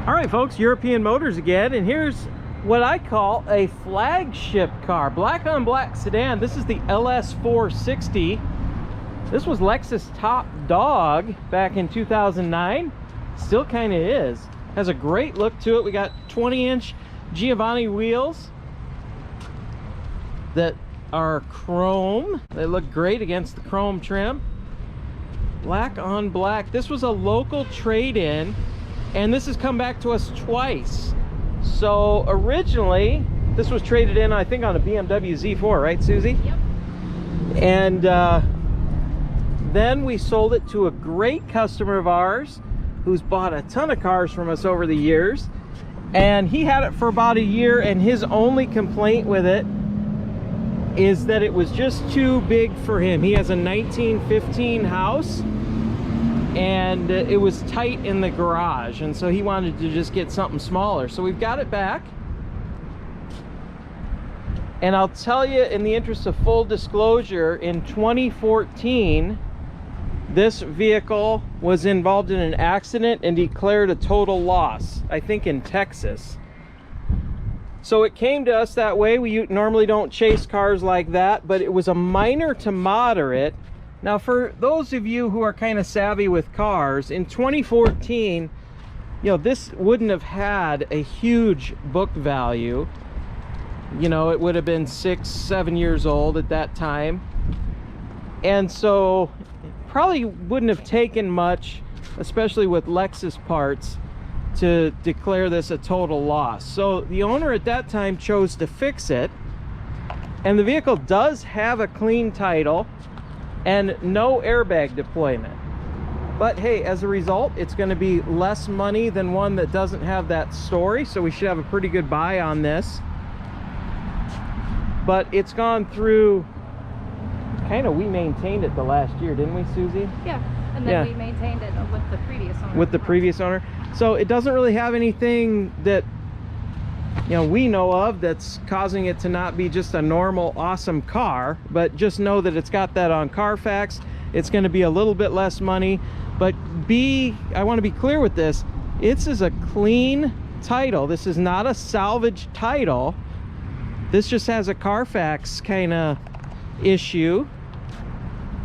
All right, folks, European Motors again, and here's what I call a flagship car, black on black sedan. This is the LS460. This was Lexus top dog back in 2009. Still kind of is. Has a great look to it. We got 20-inch Giovanni wheels that are chrome. They look great against the chrome trim. Black on black. This was a local trade-in, and this has come back to us twice. So originally this was traded in, I think, on a BMW Z4, right, Susie? Yep. And then we sold it to a great customer of ours who's bought a ton of cars from us over the years, and he had it for about a year, and his only complaint with it is that it was just too big for him. He has a 1915 house, and it was tight in the garage, and so he wanted to just get something smaller. So we've got it back, and I'll tell you, in the interest of full disclosure, in 2014 this vehicle was involved in an accident and declared a total loss, I think in Texas. So it came to us that way. We normally don't chase cars like that, but it was a minor to moderate. Now, for those of you who are kind of savvy with cars, in 2014, you know, this wouldn't have had a huge book value. You know, it would have been 6-7 years old at that time. And so probably wouldn't have taken much, especially with Lexus parts, to declare this a total loss. So the owner at that time chose to fix it, and the vehicle does have a clean title and no airbag deployment. But hey, as a result, it's going to be less money than one that doesn't have that story, so we should have a pretty good buy on this. But it's gone through, kind of, we maintained it the last year, didn't we, Susie? Yeah, and then we maintained it with the previous owner. With the previous owner. So it doesn't really have anything that, you know, we know of that's causing it to not be just a normal awesome car. But just know that it's got that on Carfax. It's going to be a little bit less money, but I want to be clear with this. This is a clean title. This is not a salvage title. This just has a Carfax kind of issue,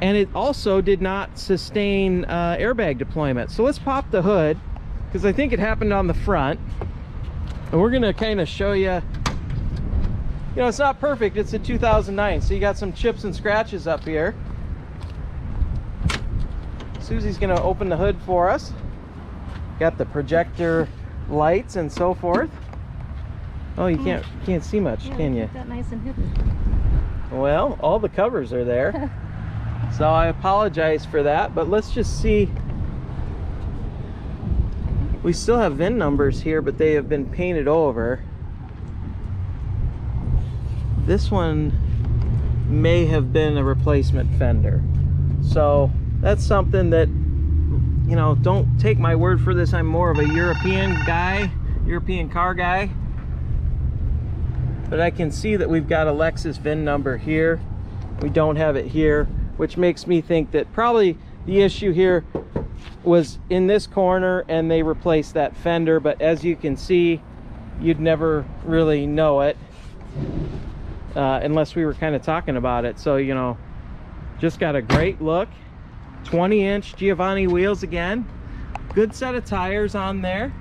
and it also did not sustain airbag deployment. So let's pop the hood, because I think it happened on the front, and we're gonna kind of show you. You know, it's not perfect. It's a 2009, so you got some chips and scratches up here. Susie's gonna open the hood for us. Got the projector lights and so forth. Oh, you can't see much, can you? Keep that nice and hidden. Well, all the covers are there. So I apologize for that, but let's just see. We still have VIN numbers here, but they have been painted over. This one may have been a replacement fender. So that's something that, you know, don't take my word for this. I'm more of a European guy, European car guy. But I can see that we've got a Lexus VIN number here. We don't have it here, which makes me think that probably the issue here was in this corner and they replaced that fender. But as you can see, you'd never really know it unless we were kind of talking about it. So, you know, just got a great look. 20-inch Giovanni wheels again. Good set of tires on there.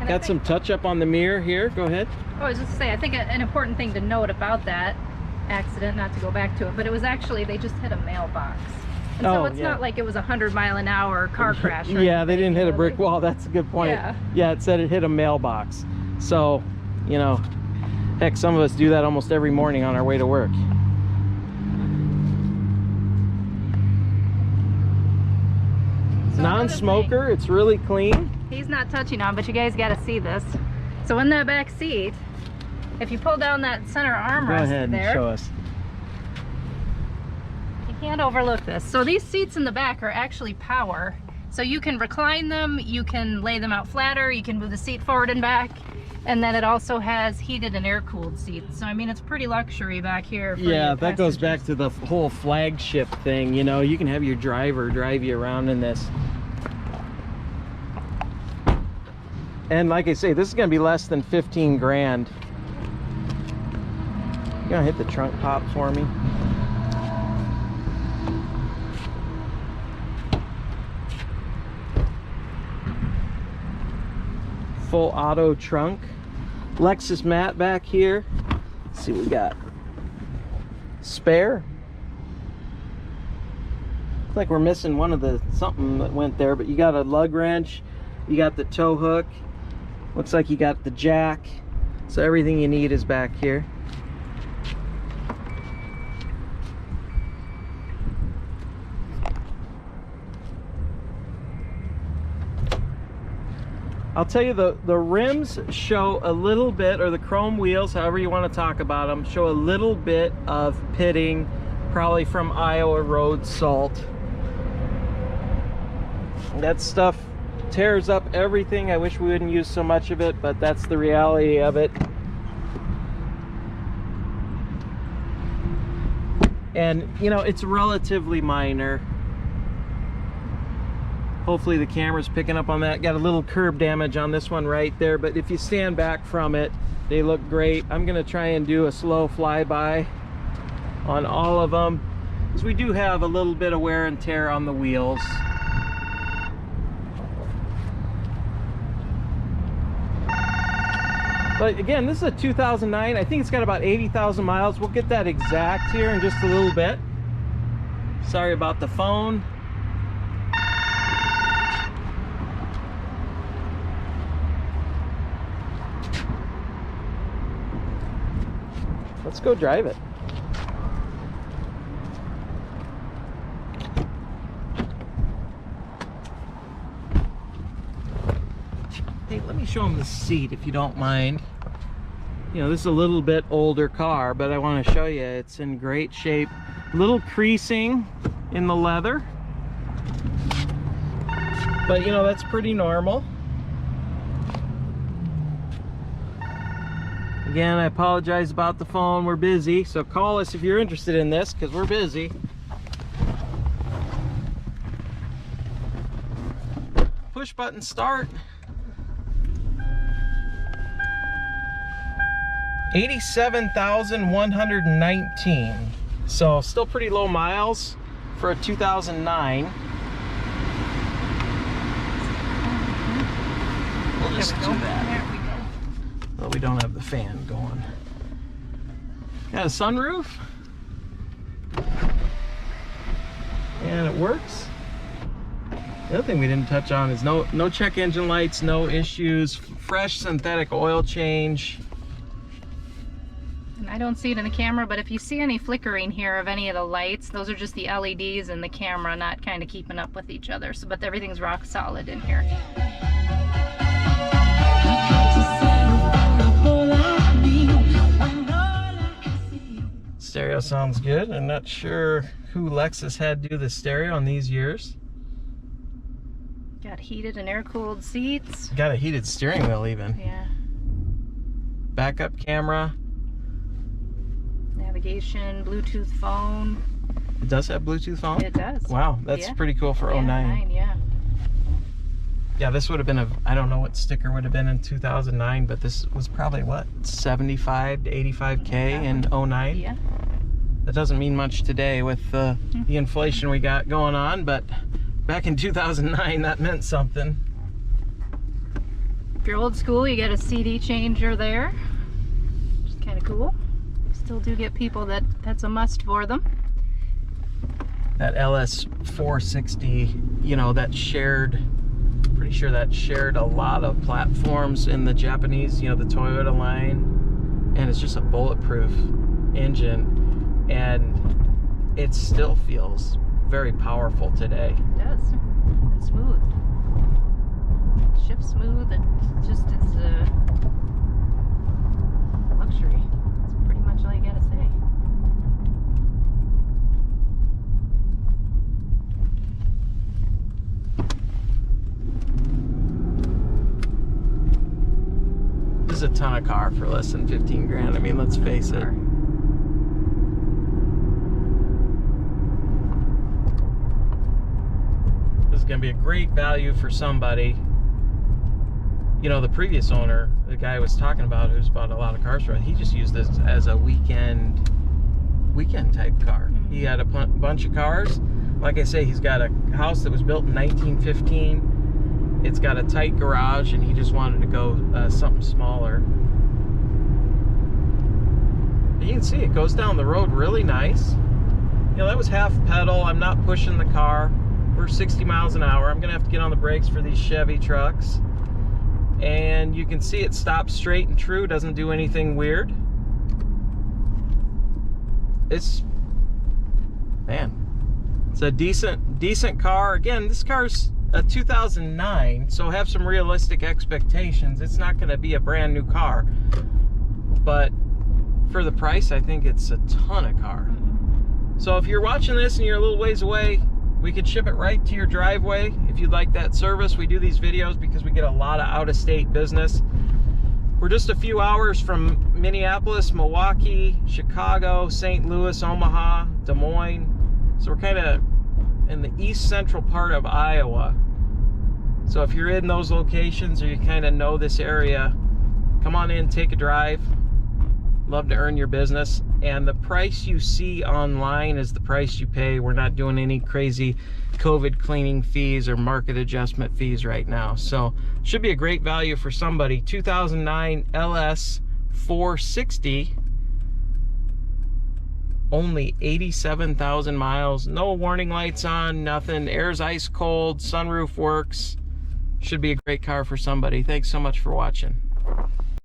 Got some touch up on the mirror here. Go ahead. Oh, I was just to say, I think an important thing to note about that accident, not to go back to it, but it was actually, they just hit a mailbox. And so it's not like it was a 100-mile-an-hour car crash. Yeah, they didn't hit a brick wall. That's a good point. Yeah, it said it hit a mailbox. So, you know, heck, some of us do that almost every morning on our way to work. So non-smoker, it's really clean. He's not touching on, but you guys got to see this. So in that back seat, if you pull down that center armrest, go ahead and show us. You can't overlook this. So these seats in the back are actually power. So you can recline them, you can lay them out flatter, you can move the seat forward and back. And then it also has heated and air-cooled seats. So, I mean, it's pretty luxury back here. For yeah, that goes back to the whole flagship thing. You know, you can have your driver drive you around in this. And like I say, this is going to be less than 15 grand. You gonna hit the trunk pop for me? Full auto trunk. Lexus mat back here. Let's see what we got. Spare. Looks like we're missing one of the something that went there, but you got a lug wrench, you got the tow hook, looks like you got the jack, so everything you need is back here. I'll tell you, the rims show a little bit, or the chrome wheels, however you want to talk about them, show a little bit of pitting, probably from Iowa road salt. That stuff tears up everything. I wish we wouldn't use so much of it, but that's the reality of it. And you know, it's relatively minor. Hopefully the camera's picking up on that. Got a little curb damage on this one right there, but if you stand back from it, they look great. I'm gonna try and do a slow flyby on all of them, because we do have a little bit of wear and tear on the wheels. But again, this is a 2009. I think it's got about 80,000 miles. We'll get that exact here in just a little bit. Sorry about the phone. Let's go drive it. Hey, let me show them the seat if you don't mind. You know, this is a little bit older car, but I want to show you it's in great shape. Little creasing in the leather, but you know, that's pretty normal. Again, I apologize about the phone. We're busy, so call us if you're interested in this, because we're busy. Push button start. 87,119. So still pretty low miles for a 2009. We'll just do that. Well, we don't have the fan going. Got a sunroof. And it works. The other thing we didn't touch on is no check engine lights, no issues, fresh synthetic oil change. And I don't see it in the camera, but if you see any flickering here of any of the lights, those are just the LEDs in the camera not kind of keeping up with each other. So, but everything's rock solid in here. Stereo sounds good. I'm not sure who Lexus had do the stereo in these years. Got heated and air-cooled seats. Got a heated steering wheel even. Yeah. Backup camera. Navigation, Bluetooth phone. It does have Bluetooth phone? It does. Wow, that's pretty cool for yeah, 09. Yeah. Yeah, this would have been I don't know what sticker would have been in 2009, but this was probably what, 75 to 85K in 09? Yeah. That doesn't mean much today with the inflation we got going on, but back in 2009 that meant something. If you're old school, you get a CD changer there, which is kind of cool. Still do get people that's a must for them. That LS460, you know, that shared, pretty sure that shared a lot of platforms in the Japanese, you know, the Toyota line, and it's just a bulletproof engine, and it still feels very powerful today. It does. And smooth. It shifts smooth, and it's luxury. That's pretty much all you gotta say. is a ton of car for less than 15 grand. I mean, let's face it. This is going to be a great value for somebody. You know, the previous owner, the guy I was talking about who's bought a lot of cars for it, he just used this as a weekend type car. He had a bunch of cars. Like I say, he's got a house that was built in 1915. It's got a tight garage, and he just wanted to go something smaller. You can see it goes down the road really nice. You know, that was half pedal. I'm not pushing the car. We're 60 miles an hour. I'm gonna have to get on the brakes for these Chevy trucks. And you can see it stops straight and true, doesn't do anything weird. It's a decent car. Again, this car's a 2009, so have some realistic expectations. It's not going to be a brand new car, but for the price, I think it's a ton of car. So if you're watching this and you're a little ways away, we could ship it right to your driveway if you'd like that service. We do these videos because we get a lot of out-of-state business. We're just a few hours from Minneapolis, Milwaukee, Chicago, St. Louis, Omaha, Des Moines. So we're kind of in the east central part of Iowa. So if you're in those locations or you kind of know this area, come on in, take a drive. Love to earn your business. And the price you see online is the price you pay. We're not doing any crazy COVID cleaning fees or market adjustment fees right now. So should be a great value for somebody. 2009 LS460, only 87,000 miles, no warning lights on, nothing, air's ice cold, sunroof works. Should be a great car for somebody. Thanks so much for watching.